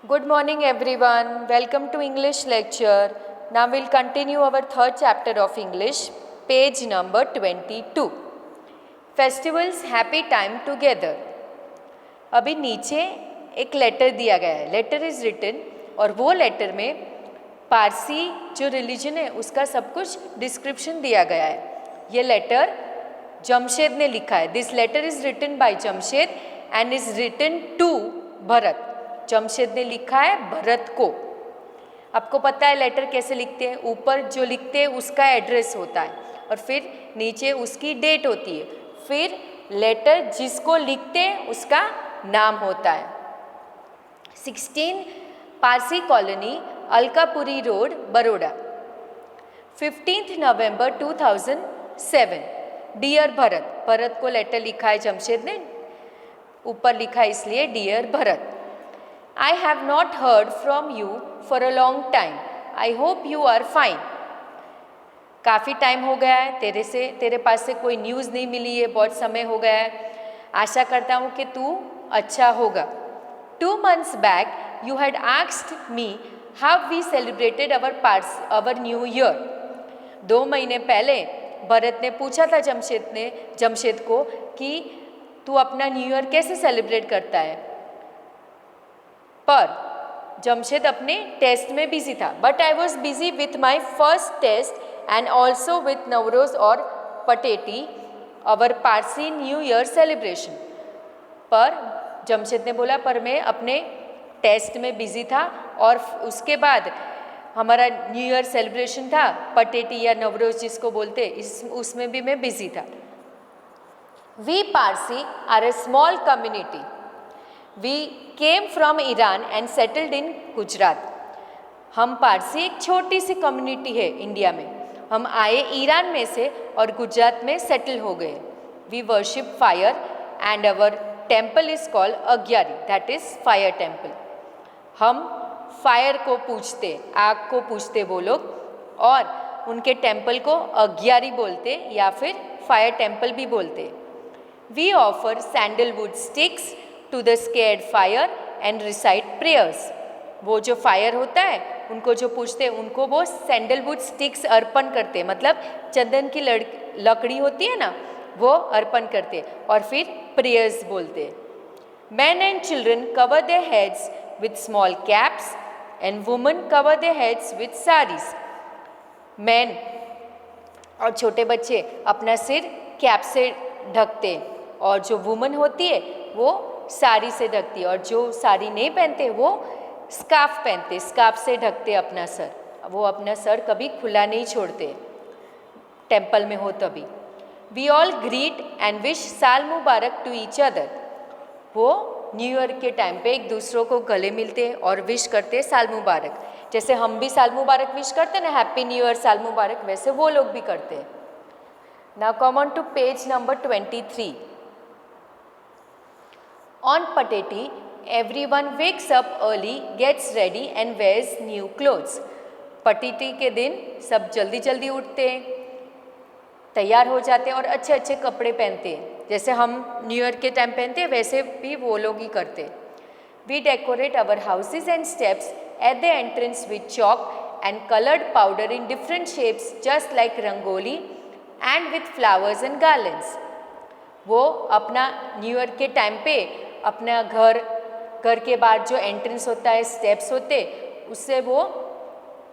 Good morning everyone. Welcome to English lecture. Now we'll continue our third chapter of English, page number 22. Festivals happy time together. अभी नीचे एक letter दिया गया है. Letter is written और वो letter में पारसी जो रिलीजन है उसका सब कुछ डिस्क्रिप्शन दिया गया है. ये लेटर जमशेद ने लिखा है. This letter is written by Jamshed and is written to Bharat. Jamshed ने लिखा है भरत को. आपको पता है लेटर कैसे लिखते हैं. ऊपर जो लिखते हैं उसका एड्रेस होता है और फिर नीचे उसकी डेट होती है. फिर लेटर जिसको लिखते हैं उसका नाम होता है. 16 पारसी कॉलोनी, अलकापुरी रोड, बड़ौदा. 15 नवंबर 2007. डियर भरत. भरत को लेटर लिखा है जमशेद ने. ऊपर लिखा है इसलिए dear Bharat. I have not heard from you for a long time. I hope you are fine. काफ़ी टाइम हो गया है तेरे पास से कोई न्यूज़ नहीं मिली है. बहुत समय हो गया है. आशा करता हूँ कि तू अच्छा होगा. 2 months back you had asked me how we celebrated our new year. 2 महीने पहले भरत ने पूछा था जमशेद को कि तू अपना न्यू ईयर कैसे सेलिब्रेट करता है. पर जमशेद अपने टेस्ट में बिजी था. But I was busy with my first test and also with Navroz और Pateti, our Parsi new year celebration. पर जमशेद ने बोला पर मैं अपने टेस्ट में बिजी था और उसके बाद हमारा न्यू ईयर सेलिब्रेशन था, पटेटी या नवरोज जिसको बोलते, उसमें भी मैं बिजी था. We Parsi are a small community. We came from Iran and settled in Gujarat. हम पारसी एक छोटी सी कम्युनिटी है इंडिया में. हम आए ईरान में से और गुजरात में सेटल हो गए. We worship fire and our temple is called agiary, that is fire temple. हम फायर को पूजते, आग को पूजते वो लोग, और उनके टेम्पल को अग्यारी बोलते या फिर फायर टेम्पल भी बोलते. We offer sandalwood sticks to the scared fire and recite prayers. वो जो फायर होता है उनको जो पूछते हैं उनको वो सैंडलवुड स्टिक्स अर्पण करते हैं. मतलब चंदन की लकड़ी होती है ना, वो अर्पण करते और फिर प्रेयर्स बोलते. Men and children cover their heads with small caps and women cover their heads with saris. Men और छोटे बच्चे अपना सिर कैप से ढकते और जो वुमन होती है वो साड़ी से ढकती है और जो साड़ी नहीं पहनते वो स्कार्फ पहनते, स्कार्फ से ढकते अपना सर. वो अपना सर कभी खुला नहीं छोड़ते टेम्पल में हो तभी. We all greet and wish saal mubarak to each other. वो न्यू ईयर के टाइम पे एक दूसरों को गले मिलते और विश करते साल मुबारक. जैसे हम भी साल मुबारक विश करते ना, हैप्पी न्यू ईयर, साल मुबारक, वैसे वो लोग भी करते. Now come on to page number 23. On Pateti, everyone wakes up early, gets ready and wears new clothes. Pateti के दिन सब जल्दी जल्दी उठते हैं, तैयार हो जाते हैं और अच्छे अच्छे कपड़े पहनते हैं. जैसे हम न्यू ईयर के टाइम पहनते हैं वैसे भी वो लोग ही करते. We decorate our houses and steps at the entrance with chalk and colored powder in different shapes just like rangoli and with flowers and garlands. वो अपना न्यू ईयर के टाइम पे अपना घर के बाद जो एंट्रेंस होता है, स्टेप्स होते, उससे वो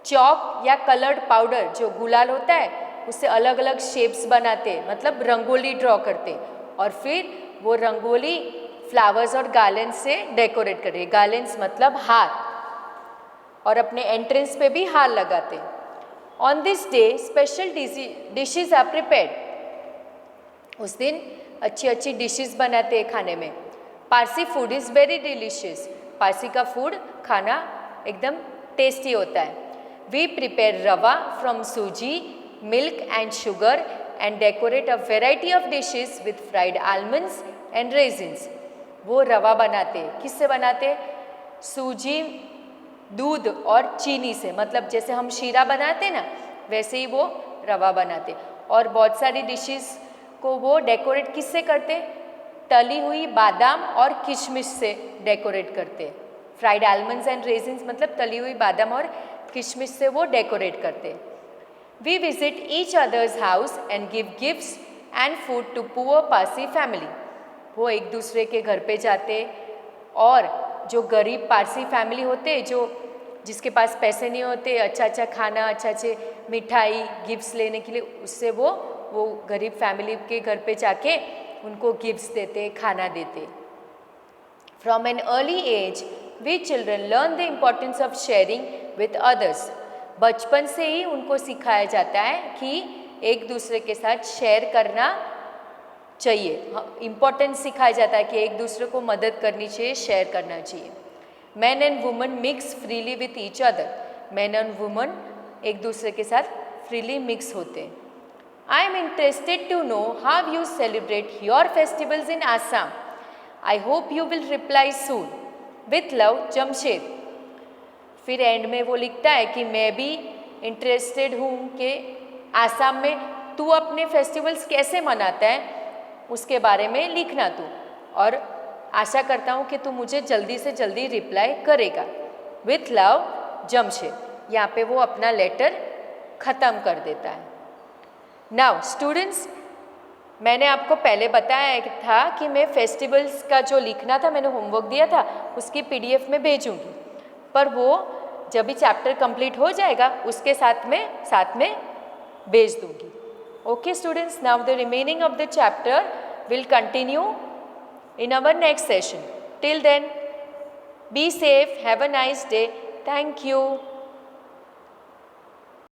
चॉक या कलर्ड पाउडर जो गुलाल होता है उससे अलग अलग शेप्स बनाते, मतलब रंगोली ड्रॉ करते और फिर वो रंगोली फ्लावर्स और गार्लेंड्स से डेकोरेट करते. गार्लेंड्स मतलब हार, और अपने एंट्रेंस पे भी हार लगाते. On this day special dishes are prepared. उस दिन अच्छी अच्छी डिशेस बनाते हैं खाने में. Parsi food is very delicious. Parsi का फूड खाना एकदम टेस्टी होता है. We prepare rava from suji, milk and sugar and decorate a variety of dishes with fried almonds and raisins. वो रवा बनाते, किससे बनाते? सूजी, दूध और चीनी से. मतलब जैसे हम शीरा बनाते ना वैसे ही वो रवा बनाते. और बहुत सारी डिशेस को वो डेकोरेट किससे करते? तली हुई बादाम और किशमिश से डेकोरेट करते. फ्राइड आलमंड्स एंड रेजिन्स मतलब तली हुई बादाम और किशमिश से वो डेकोरेट करते। We visit each other's house and give gifts and food to poor Parsi family. वो एक दूसरे के घर पे जाते और जो गरीब पारसी फैमिली होते, जो जिसके पास पैसे नहीं होते, अच्छा अच्छा खाना, अच्छा अच्छे मिठाई गिफ्ट्स लेने के लिए, उससे वो गरीब फैमिली के घर पे जाके उनको गिफ्ट्स देते, खाना देते। From an early age we children learn the importance of sharing with others. बचपन से ही उनको सिखाया जाता है कि एक दूसरे के साथ शेयर करना चाहिए, इम्पोर्टेंस सिखाया जाता है कि एक दूसरे को मदद करनी चाहिए, शेयर करना चाहिए। Man and woman mix freely with each other. Man and woman एक दूसरे के साथ फ्रीली मिक्स होते हैं। I am interested to know how you celebrate your festivals in Assam. I hope you will reply soon. With love, Jamshed. फिर end में वो लिखता है कि मैं भी इंटरेस्टेड हूँ कि आसाम में तू अपने फेस्टिवल्स कैसे मनाता है, उसके बारे में लिखना तू, और आशा करता हूँ कि तू मुझे जल्दी से जल्दी रिप्लाई करेगा। With love, Jamshed. यहाँ पे वो अपना लेटर ख़त्म कर देता है। नाउ स्टूडेंट्स, मैंने आपको पहले बताया था कि मैं फेस्टिवल्स का जो लिखना था, मैंने होमवर्क दिया था, उसकी PDF में भेजूँगी, पर वो जब भी चैप्टर कंप्लीट हो जाएगा उसके साथ में भेज दूँगी। Okay students, now the remaining of the chapter will continue in our next session. Till then, be safe, have a nice day. Thank you.